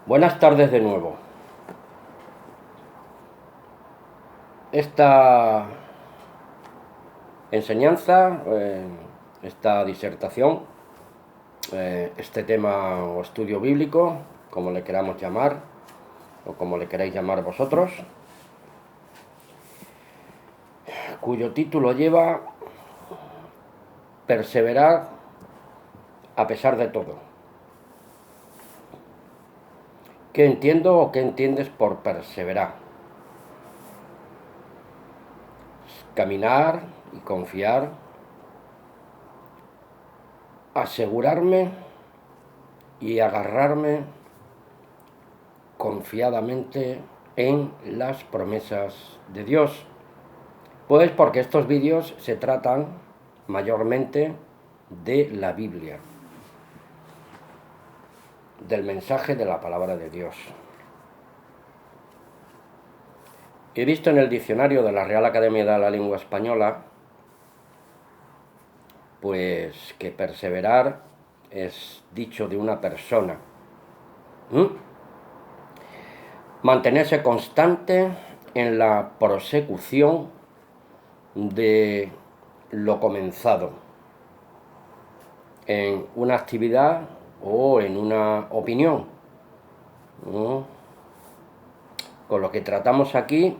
Buenas tardes de nuevo. Esta enseñanza, esta disertación, este tema o estudio bíblico, como le queramos llamar, o como le queráis llamar vosotros, cuyo título lleva Perseverar a pesar de todo. ¿Qué entiendo o qué entiendes por perseverar? Caminar y confiar, asegurarme y agarrarme confiadamente en las promesas de Dios. Pues porque estos vídeos se tratan mayormente de la Biblia, del mensaje de la palabra de Dios. He visto en el diccionario de la Real Academia de la Lengua Española, pues que perseverar es dicho de una persona. Mantenerse constante en la prosecución de lo comenzado, en una actividad o en una opinión. Con lo que tratamos aquí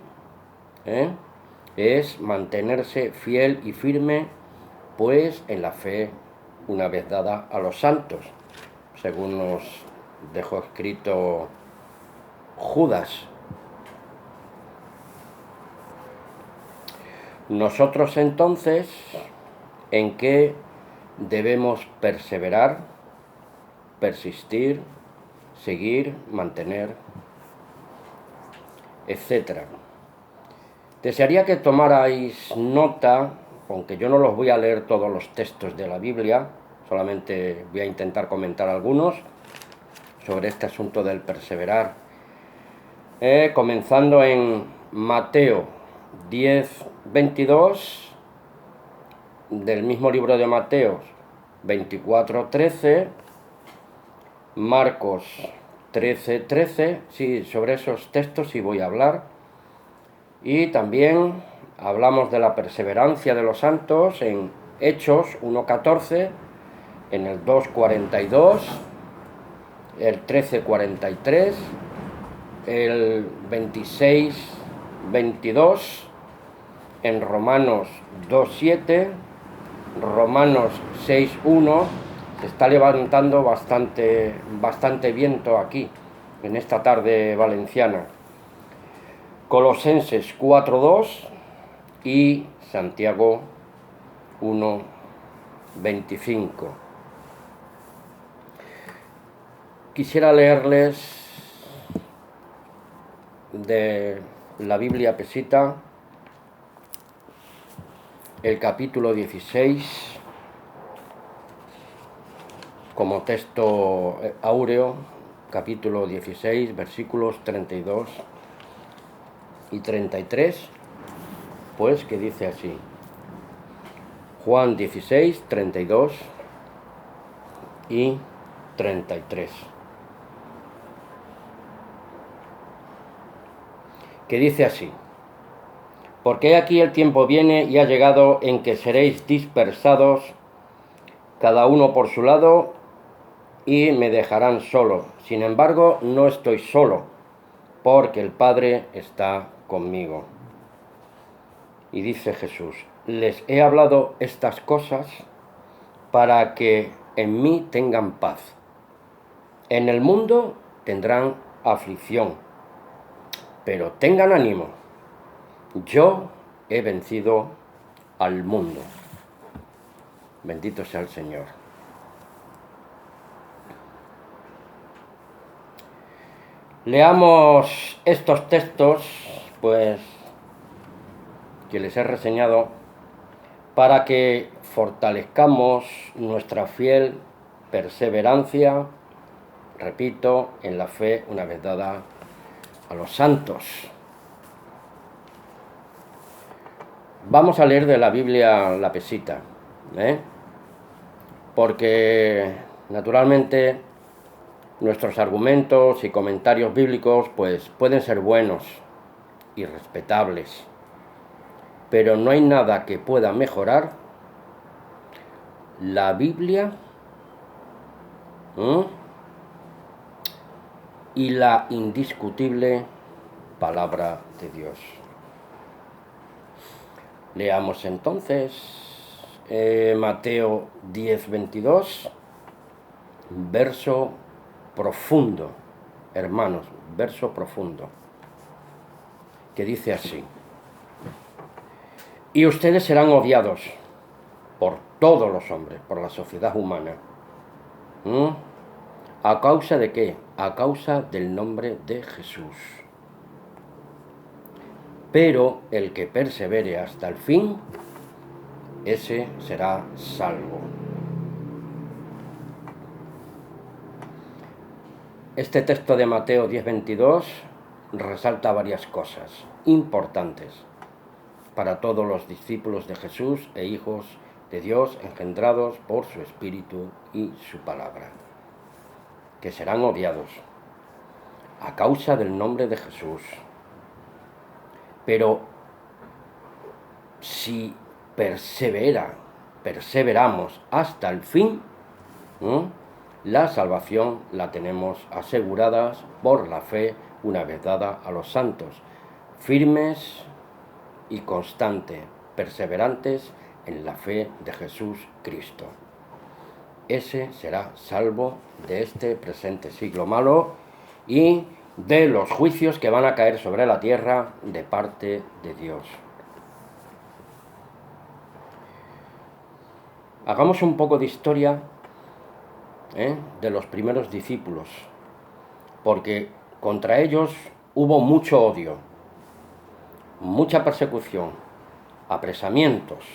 es mantenerse fiel y firme, pues en la fe una vez dada a los santos, según nos dejó escrito Judas. Nosotros entonces, ¿en qué debemos perseverar, persistir, seguir, mantener, etcétera? Desearía que tomarais nota, aunque yo no los voy a leer todos los textos de la Biblia, solamente voy a intentar comentar algunos sobre este asunto del perseverar. Comenzando en Mateo 10:22, del mismo libro de Mateo 24:13, Marcos 13:13, sí, sobre esos textos sí voy a hablar. Y también hablamos de la perseverancia de los santos en Hechos 1:14, en el 2:42, el 13:43, el 26:22, en Romanos 2:7, Romanos 6:1. Se está levantando bastante viento aquí, en esta tarde valenciana. Colosenses 4:2 y Santiago 1:25. Quisiera leerles de la Biblia Pesita el capítulo 16 como texto áureo, capítulo 16, versículos 32 y 33, pues que dice así: Juan 16, 32 y 33, que dice así: Porque aquí el tiempo viene y ha llegado en que seréis dispersados, cada uno por su lado, y me dejarán solo. Sin embargo, no estoy solo, porque el Padre está conmigo. Y dice Jesús: les he hablado estas cosas para que en mí tengan paz. En el mundo tendrán aflicción, pero tengan ánimo. Yo he vencido al mundo. Bendito sea el Señor. Leamos estos textos, pues, que les he reseñado, para que fortalezcamos nuestra fiel perseverancia, repito, en la fe una vez dada a los santos. Vamos a leer de la Biblia La Pesita, porque naturalmente Nuestros argumentos y comentarios bíblicos pues pueden ser buenos y respetables, pero no hay nada que pueda mejorar la Biblia y la indiscutible palabra de Dios. Leamos entonces Mateo 10:22, verso profundo, hermanos, verso profundo, que dice así: y ustedes serán odiados por todos los hombres, por la sociedad humana. ¿A causa de qué? A causa del nombre de Jesús. Pero el que persevere hasta el fin, ese será salvo. Este texto de Mateo 10:22 resalta varias cosas importantes para todos los discípulos de Jesús e hijos de Dios engendrados por su Espíritu y su palabra, que serán odiados a causa del nombre de Jesús. Pero si perseveramos hasta el fin, la salvación la tenemos asegurada por la fe una vez dada a los santos, firmes y constantes, perseverantes en la fe de Jesús Cristo. Ese será salvo de este presente siglo malo y de los juicios que van a caer sobre la tierra de parte de Dios. Hagamos un poco de historia de los primeros discípulos, porque contra ellos hubo mucho odio, mucha persecución, apresamientos,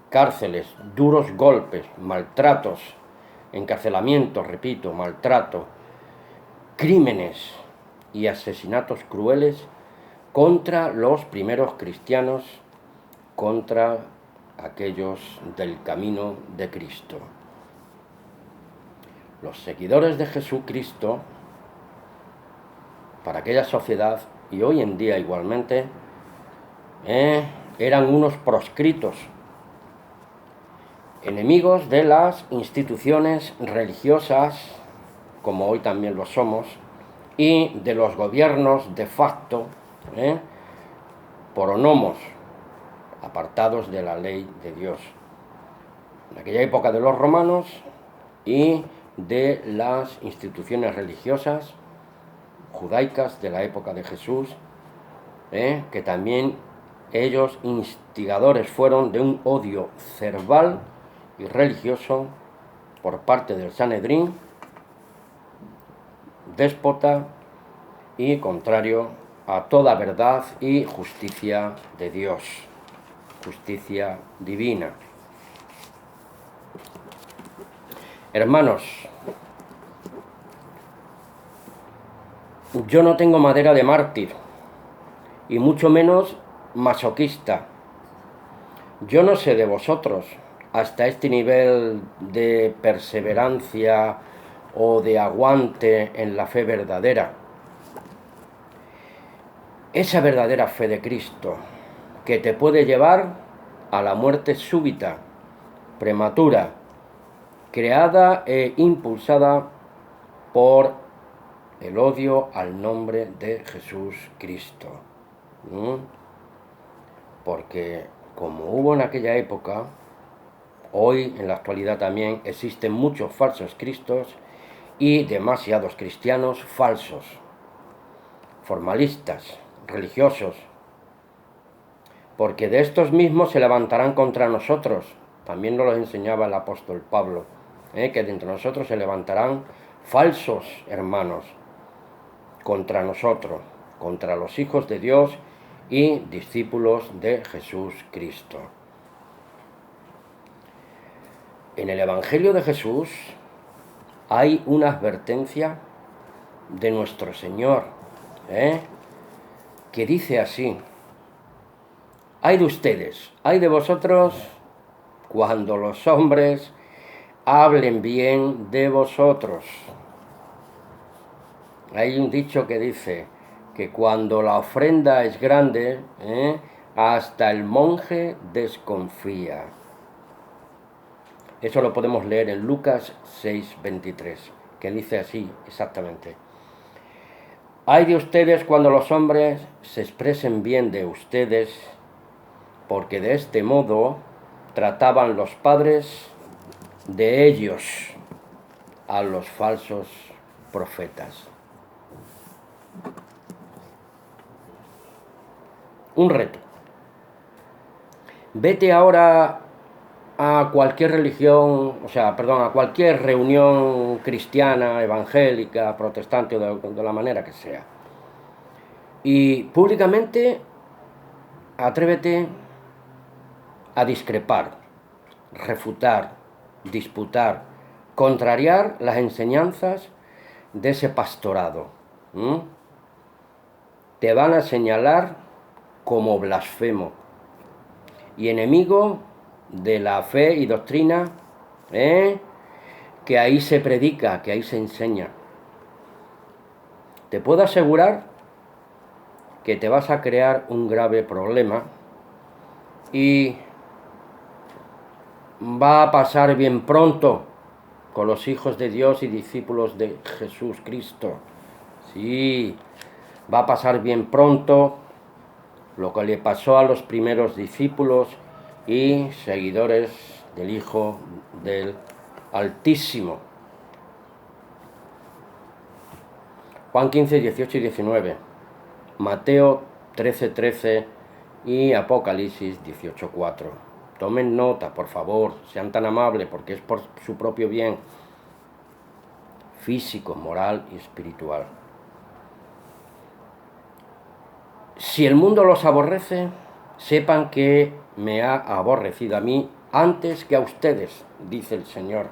cárceles, duros golpes, maltratos, encarcelamientos, repito, maltrato, crímenes y asesinatos crueles contra los primeros cristianos, contra aquellos del camino de Cristo. Los seguidores de Jesucristo, para aquella sociedad y hoy en día igualmente, eran unos proscritos, enemigos de las instituciones religiosas, como hoy también lo somos, y de los gobiernos de facto, pronomos, apartados de la ley de Dios. En aquella época de los romanos y de las instituciones religiosas judaicas de la época de Jesús, que también ellos instigadores fueron de un odio cerval y religioso por parte del Sanedrín, déspota y contrario a toda verdad y justicia de Dios, justicia divina. Hermanos, yo no tengo madera de mártir, y mucho menos masoquista. Yo no sé de vosotros hasta este nivel de perseverancia o de aguante en la fe verdadera. Esa verdadera fe de Cristo que te puede llevar a la muerte súbita, prematura, creada e impulsada por el odio al nombre de Jesús Cristo. Porque como hubo en aquella época, hoy en la actualidad también existen muchos falsos cristos y demasiados cristianos falsos, formalistas, religiosos, porque de estos mismos se levantarán contra nosotros. También nos lo enseñaba el apóstol Pablo, que de entre nosotros se levantarán falsos hermanos contra nosotros, contra los hijos de Dios y discípulos de Jesús Cristo. En el Evangelio de Jesús hay una advertencia de nuestro Señor, que dice así: ay de ustedes, ay de vosotros, cuando los hombres hablen bien de vosotros. Hay un dicho que dice que cuando la ofrenda es grande, hasta el monje desconfía. Eso lo podemos leer en Lucas 6:23, que dice así exactamente. Ay de ustedes cuando los hombres se expresen bien de ustedes, porque de este modo trataban los padres de ellos a los falsos profetas. Un reto. Vete ahora a cualquier religión, a cualquier reunión cristiana, evangélica, protestante, de la manera que sea. Y públicamente atrévete a discrepar, refutar, disputar, contrariar las enseñanzas de ese pastorado. Te van a señalar como blasfemo y enemigo de la fe y doctrina, que ahí se predica, que ahí se enseña. Te puedo asegurar que te vas a crear un grave problema y va a pasar bien pronto con los hijos de Dios y discípulos de Jesús Cristo. Sí, va a pasar bien pronto lo que le pasó a los primeros discípulos y seguidores del Hijo del Altísimo. Juan 15, 18 y 19, Mateo 13, 13 y Apocalipsis 18, 4. Tomen nota, por favor, sean tan amables, porque es por su propio bien físico, moral y espiritual. Si el mundo los aborrece, sepan que me ha aborrecido a mí antes que a ustedes, dice el Señor.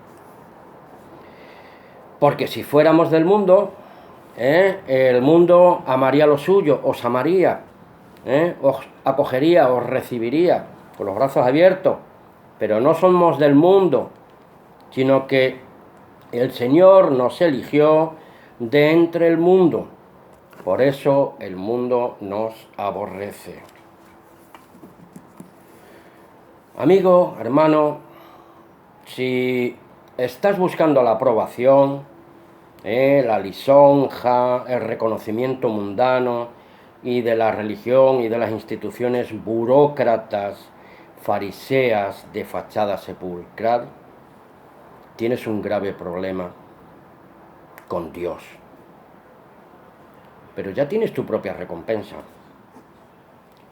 Porque si fuéramos del mundo, el mundo amaría lo suyo, os amaría, os acogería, os recibiría con los brazos abiertos. Pero no somos del mundo, sino que el Señor nos eligió de entre el mundo. Por eso el mundo nos aborrece. Amigo, hermano, si estás buscando la aprobación, la lisonja, el reconocimiento mundano y de la religión y de las instituciones burócratas, fariseas de fachada sepulcral, tienes un grave problema con Dios. Pero ya tienes tu propia recompensa.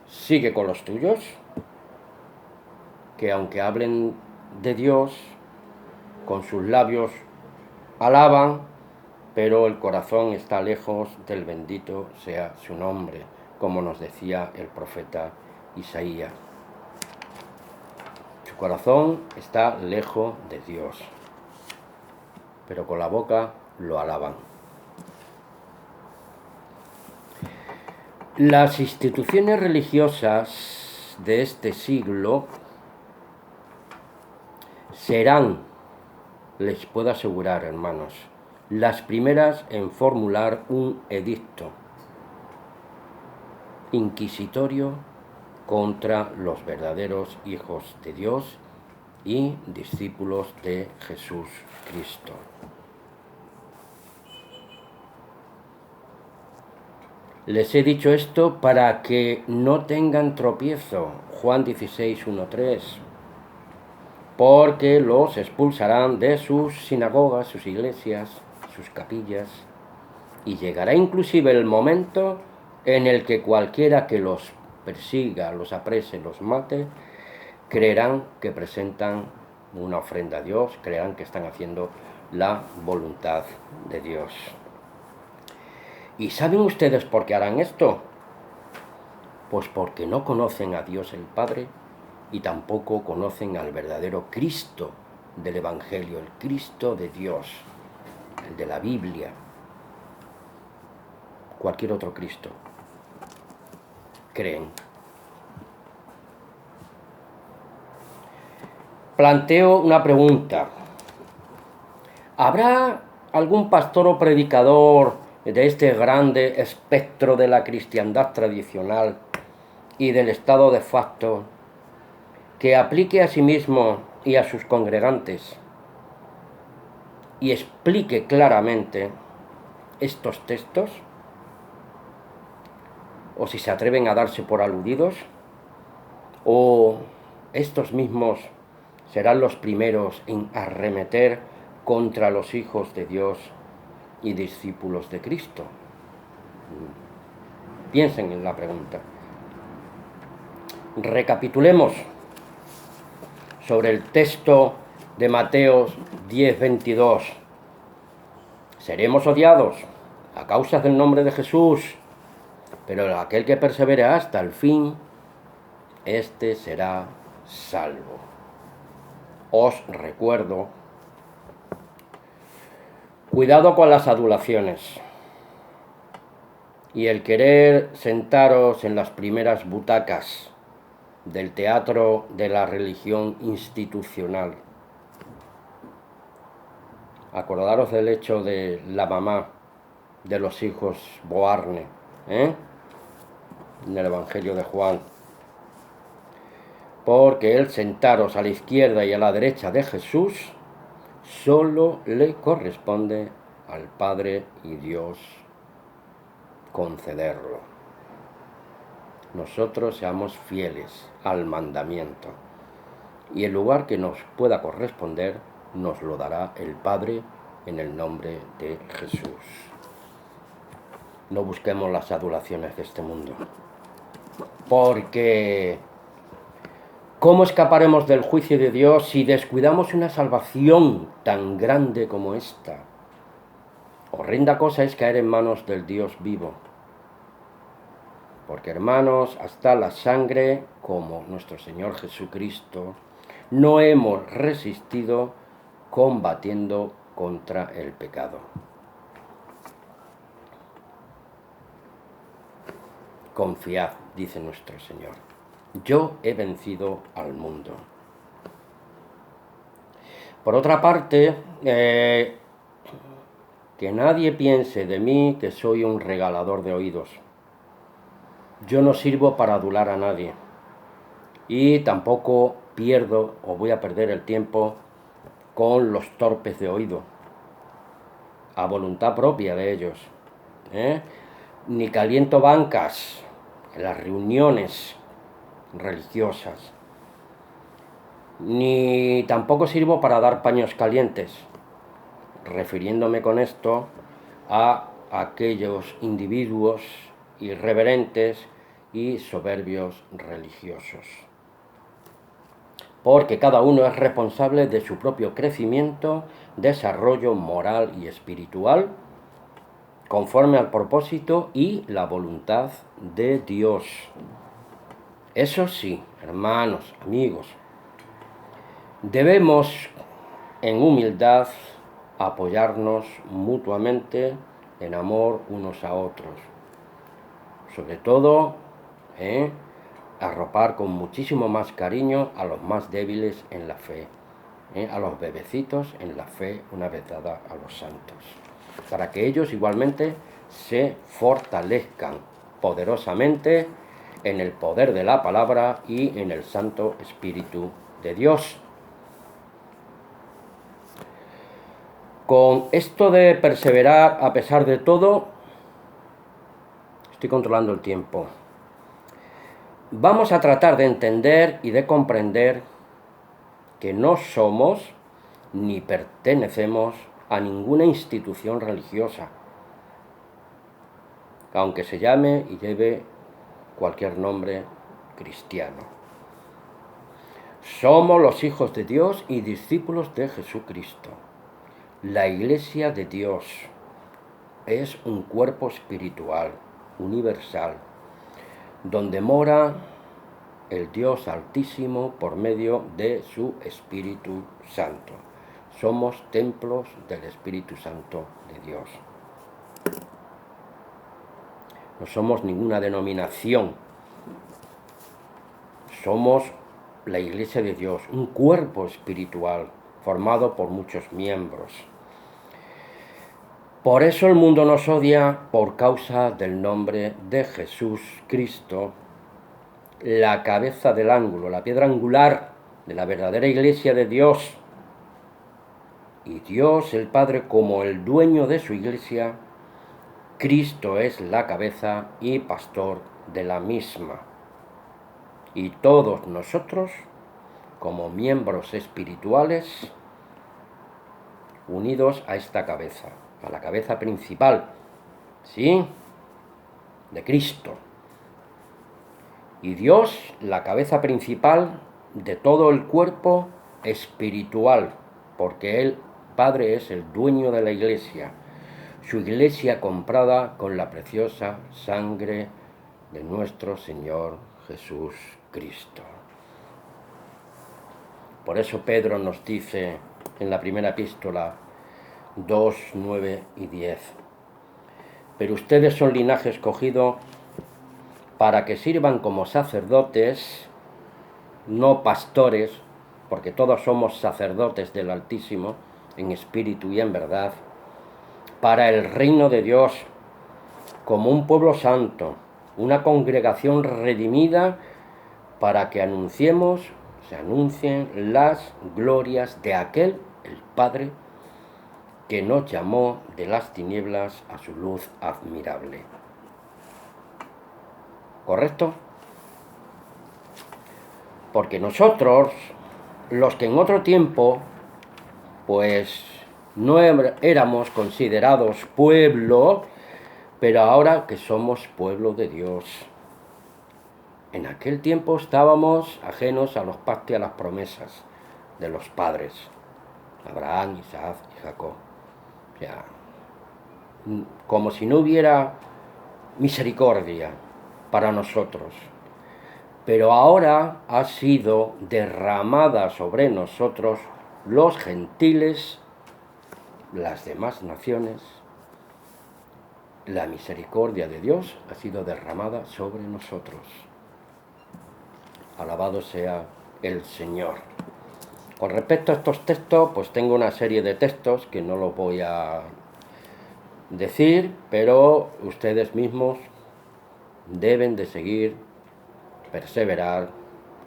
Sigue con los tuyos, que aunque hablen de Dios, con sus labios alaban, pero el corazón está lejos del bendito sea su nombre, como nos decía el profeta Isaías. Su corazón está lejos de Dios, pero con la boca lo alaban. Las instituciones religiosas de este siglo serán, les puedo asegurar, hermanos, las primeras en formular un edicto inquisitorio contra los verdaderos hijos de Dios y discípulos de Jesús Cristo. Les he dicho esto para que no tengan tropiezo. Juan 16, 1, 3. Porque los expulsarán de sus sinagogas, sus iglesias, sus capillas, y llegará inclusive el momento en el que cualquiera que los persiga, los aprese, los mate, creerán que presentan una ofrenda a Dios, creerán que están haciendo la voluntad de Dios. ¿Y saben ustedes por qué harán esto? Pues porque no conocen a Dios el Padre y tampoco conocen al verdadero Cristo del Evangelio, el Cristo de Dios, el de la Biblia, cualquier otro Cristo. Creen. Planteo una pregunta. ¿Habrá algún pastor o predicador de este grande espectro de la cristiandad tradicional y del estado de facto, que aplique a sí mismo y a sus congregantes y explique claramente estos textos, o si se atreven a darse por aludidos, o estos mismos serán los primeros en arremeter contra los hijos de Dios y discípulos de Cristo. Piensen en la pregunta. Recapitulemos sobre el texto de Mateo 10:22. Seremos odiados a causa del nombre de Jesús, pero aquel que persevere hasta el fin, este será salvo. Os recuerdo, cuidado con las adulaciones y el querer sentaros en las primeras butacas del teatro de la religión institucional. Acordaros del hecho de la mamá de los hijos Boarne, en el Evangelio de Juan. Porque el sentaros a la izquierda y a la derecha de Jesús solo le corresponde al Padre y Dios concederlo. Nosotros seamos fieles al mandamiento y el lugar que nos pueda corresponder nos lo dará el Padre en el nombre de Jesús. No busquemos las adulaciones de este mundo, porque ¿cómo escaparemos del juicio de Dios si descuidamos una salvación tan grande como esta? Horrenda cosa es caer en manos del Dios vivo. Porque, hermanos, hasta la sangre, como nuestro Señor Jesucristo, no hemos resistido combatiendo contra el pecado. Confiad, dice nuestro Señor, yo he vencido al mundo. Por otra parte, que nadie piense de mí que soy un regalador de oídos. Yo no sirvo para adular a nadie y tampoco pierdo o voy a perder el tiempo con los torpes de oído, a voluntad propia de ellos, ni caliento bancas en las reuniones religiosas, ni tampoco sirvo para dar paños calientes, refiriéndome con esto a aquellos individuos irreverentes y soberbios religiosos. Porque cada uno es responsable de su propio crecimiento, desarrollo moral y espiritual, conforme al propósito y la voluntad de Dios. Eso sí, hermanos, amigos, debemos en humildad apoyarnos mutuamente en amor unos a otros. Sobre todo, arropar con muchísimo más cariño a los más débiles en la fe, a los bebecitos en la fe una vez dada a los santos, para que ellos igualmente se fortalezcan poderosamente en el poder de la palabra y en el Santo Espíritu de Dios. Con esto de perseverar a pesar de todo, estoy controlando el tiempo. Vamos a tratar de entender y de comprender que no somos ni pertenecemos a ninguna institución religiosa, aunque se llame y lleve cualquier nombre cristiano. Somos los hijos de Dios y discípulos de Jesucristo. La Iglesia de Dios es un cuerpo espiritual, universal, donde mora el Dios Altísimo por medio de su Espíritu Santo. Somos templos del Espíritu Santo de Dios. No somos ninguna denominación. Somos la Iglesia de Dios, un cuerpo espiritual formado por muchos miembros. Por eso el mundo nos odia por causa del nombre de Jesús Cristo, la cabeza del ángulo, la piedra angular de la verdadera iglesia de Dios. Y Dios el Padre, como el dueño de su iglesia, Cristo es la cabeza y pastor de la misma. Y todos nosotros, como miembros espirituales, unidos a esta cabeza, a la cabeza principal, ¿sí?, de Cristo. Y Dios, la cabeza principal de todo el cuerpo espiritual, porque Él, Padre, es el dueño de la iglesia, su iglesia comprada con la preciosa sangre de nuestro Señor Jesús Cristo. Por eso Pedro nos dice en la primera epístola 2, 9 y 10: pero ustedes son linaje escogido para que sirvan como sacerdotes, no pastores, porque todos somos sacerdotes del Altísimo, en espíritu y en verdad, para el reino de Dios, como un pueblo santo, una congregación redimida, para que se anuncien las glorias de aquel, el Padre, que nos llamó de las tinieblas a su luz admirable. ¿Correcto? Porque nosotros, los que en otro tiempo, pues no éramos considerados pueblo, pero ahora que somos pueblo de Dios. En aquel tiempo estábamos ajenos a los pactos y a las promesas de los padres, Abraham, Isaac y Jacob. O sea, como si no hubiera misericordia para nosotros. Pero ahora ha sido derramada sobre nosotros, los gentiles, las demás naciones. La misericordia de Dios ha sido derramada sobre nosotros. Alabado sea el Señor. Con respecto a estos textos, pues tengo una serie de textos que no los voy a decir, pero ustedes mismos deben de seguir, perseverar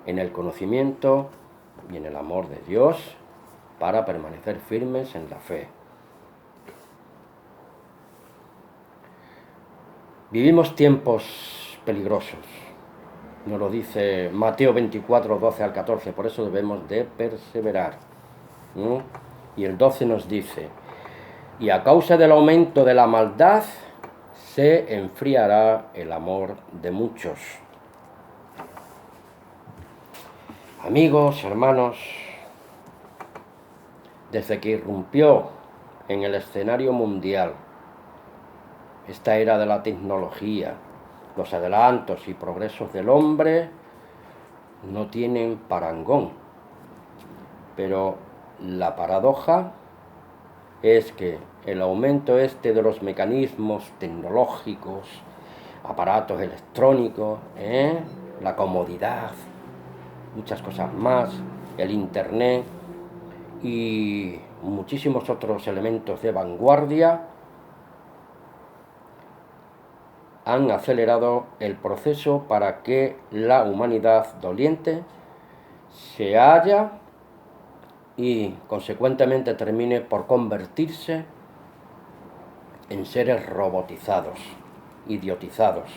en el conocimiento y en el amor de Dios para permanecer firmes en la fe. Vivimos tiempos peligrosos, nos lo dice Mateo 24, 12 al 14, por eso debemos de perseverar. Y el 12 nos dice: y a causa del aumento de la maldad se enfriará el amor de muchos. Amigos, hermanos, desde que irrumpió en el escenario mundial esta era de la tecnología, los adelantos y progresos del hombre no tienen parangón. Pero la paradoja es que el aumento de los mecanismos tecnológicos, aparatos electrónicos, la comodidad, muchas cosas más, el internet y muchísimos otros elementos de vanguardia han acelerado el proceso para que la humanidad doliente se haya y consecuentemente termine por convertirse en seres robotizados, idiotizados,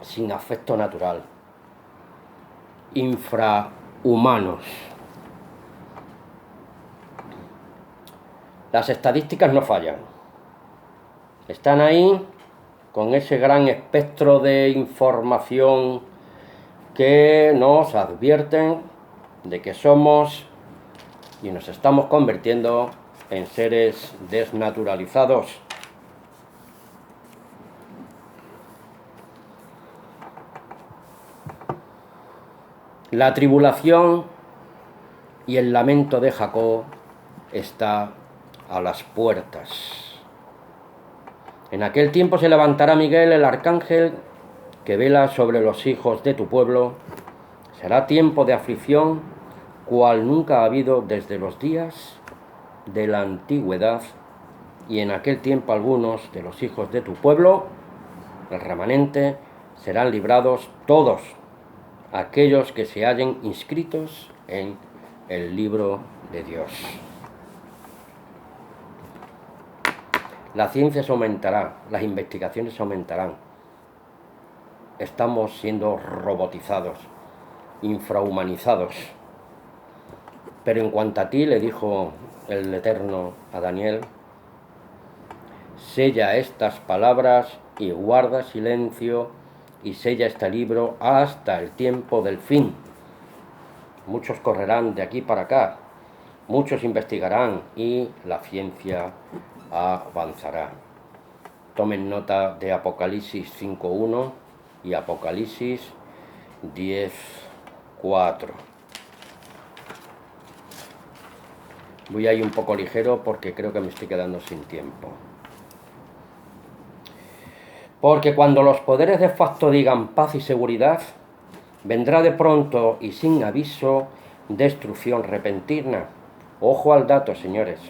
sin afecto natural, infrahumanos. Las estadísticas no fallan. Están ahí con ese gran espectro de información que nos advierten de que somos y nos estamos convirtiendo en seres desnaturalizados. La tribulación y el lamento de Jacob está a las puertas. En aquel tiempo se levantará Miguel, el arcángel, que vela sobre los hijos de tu pueblo. Será tiempo de aflicción, cual nunca ha habido desde los días de la antigüedad, y en aquel tiempo algunos de los hijos de tu pueblo, el remanente, serán librados todos aquellos que se hallen inscritos en el libro de Dios. La ciencia se aumentará, las investigaciones aumentarán. Estamos siendo robotizados, infrahumanizados. Pero en cuanto a ti, le dijo el Eterno a Daniel, sella estas palabras y guarda silencio y sella este libro hasta el tiempo del fin. Muchos correrán de aquí para acá, muchos investigarán y la ciencia avanzará. Tomen nota de Apocalipsis 5.1 y Apocalipsis 10.4. Voy ahí un poco ligero porque creo que me estoy quedando sin tiempo. Porque cuando los poderes de facto digan paz y seguridad, vendrá de pronto y sin aviso destrucción repentina. Ojo al dato, señores.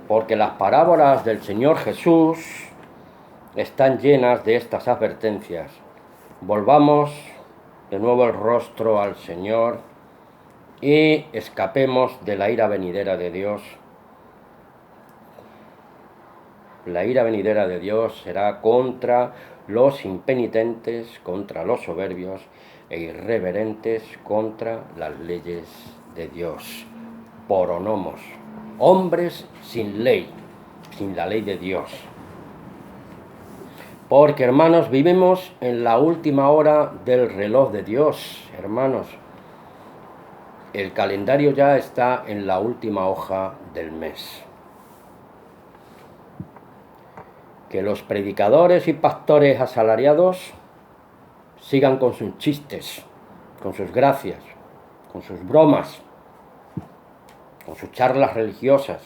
Porque las parábolas del Señor Jesús están llenas de estas advertencias. Volvamos de nuevo el rostro al Señor y escapemos de la ira venidera de Dios. La ira venidera de Dios será contra los impenitentes, contra los soberbios e irreverentes, contra las leyes de Dios. Poronomos, hombres sin ley, sin la ley de Dios. Porque, hermanos, vivimos en la última hora del reloj de Dios, hermanos. El calendario ya está en la última hoja del mes. Que los predicadores y pastores asalariados sigan con sus chistes, con sus gracias, con sus bromas, con sus charlas religiosas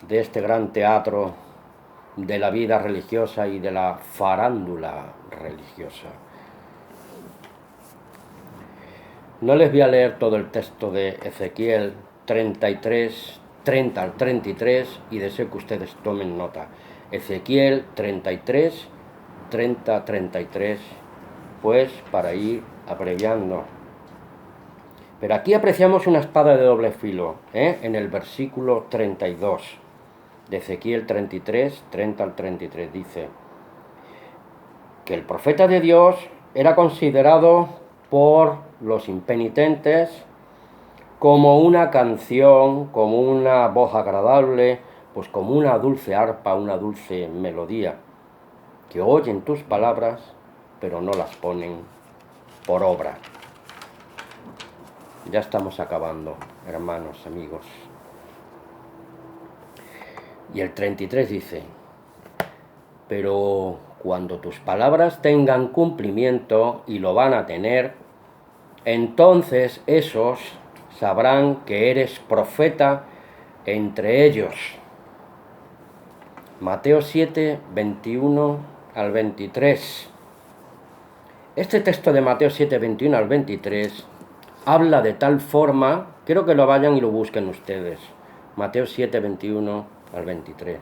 de este gran teatro de la vida religiosa y de la farándula religiosa. No les voy a leer todo el texto de Ezequiel 33, 30 al 33 y deseo que ustedes tomen nota. Ezequiel 33, 30, 33, pues para ir abreviando. Pero aquí apreciamos una espada de doble filo, en el versículo 32 de Ezequiel 33, 30 al 33, dice que el profeta de Dios era considerado por los impenitentes como una canción, como una voz agradable, pues como una dulce arpa, una dulce melodía, que oyen tus palabras, pero no las ponen por obra. Ya estamos acabando, hermanos, amigos. Y el 33 dice, pero cuando tus palabras tengan cumplimiento, y lo van a tener, entonces esos sabrán que eres profeta entre ellos. Mateo 7, 21 al 23. Este texto de Mateo 7, 21 al 23 habla de tal forma, quiero que lo vayan y lo busquen ustedes. Mateo 7, 21 al 23.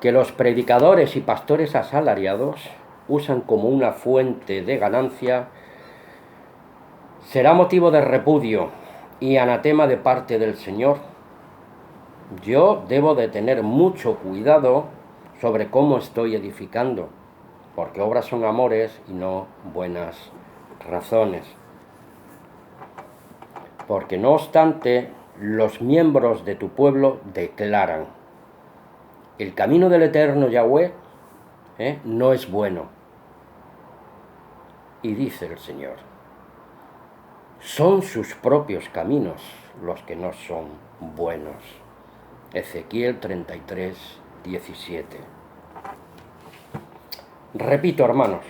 Que los predicadores y pastores asalariados usan como una fuente de ganancia será motivo de repudio y anatema de parte del Señor. Yo debo de tener mucho cuidado sobre cómo estoy edificando, porque obras son amores y no buenas razones. Porque no obstante, los miembros de tu pueblo declaran, el camino del eterno Yahweh no es bueno. Y dice el Señor, son sus propios caminos los que no son buenos. Ezequiel 33, 17. Repito, hermanos,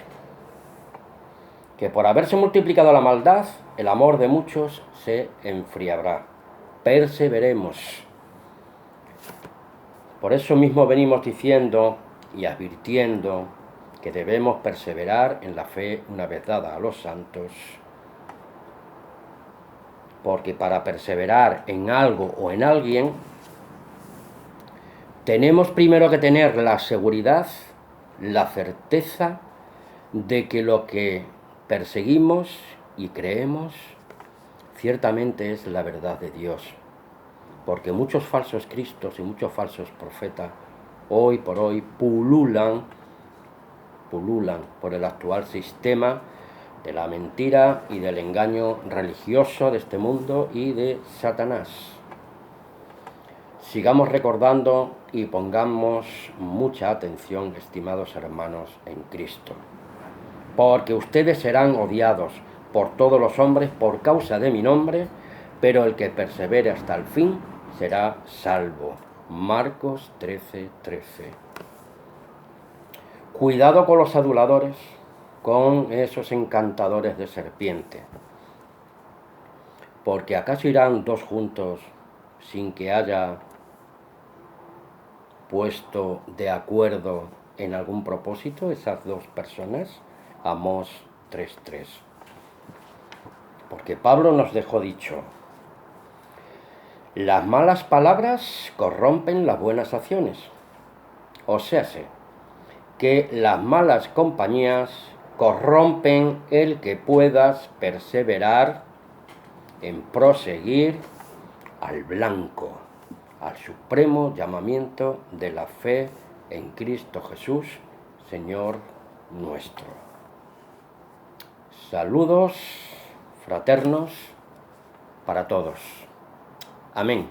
que por haberse multiplicado la maldad, el amor de muchos se enfriará. Perseveremos. Por eso mismo venimos diciendo y advirtiendo que debemos perseverar en la fe una vez dada a los santos, porque para perseverar en algo o en alguien Tenemos primero que tener la seguridad, la certeza de que lo que perseguimos y creemos ciertamente es la verdad de Dios, porque muchos falsos cristos y muchos falsos profetas hoy por hoy pululan por el actual sistema de la mentira y del engaño religioso de este mundo y de Satanás. Sigamos recordando y pongamos mucha atención, estimados hermanos en Cristo, porque ustedes serán odiados por todos los hombres por causa de mi nombre, pero el que persevere hasta el fin será salvo. Marcos 13:13. Cuidado con los aduladores, con esos encantadores de serpiente, porque ¿acaso irán dos juntos sin que haya puesto de acuerdo en algún propósito esas dos personas? Amós 3:3. Porque Pablo nos dejó dicho: las malas palabras corrompen las buenas acciones. O sea, que las malas compañías corrompen el que puedas perseverar en proseguir al blanco, al supremo llamamiento de la fe en Cristo Jesús, Señor nuestro. Saludos fraternos para todos. Amén.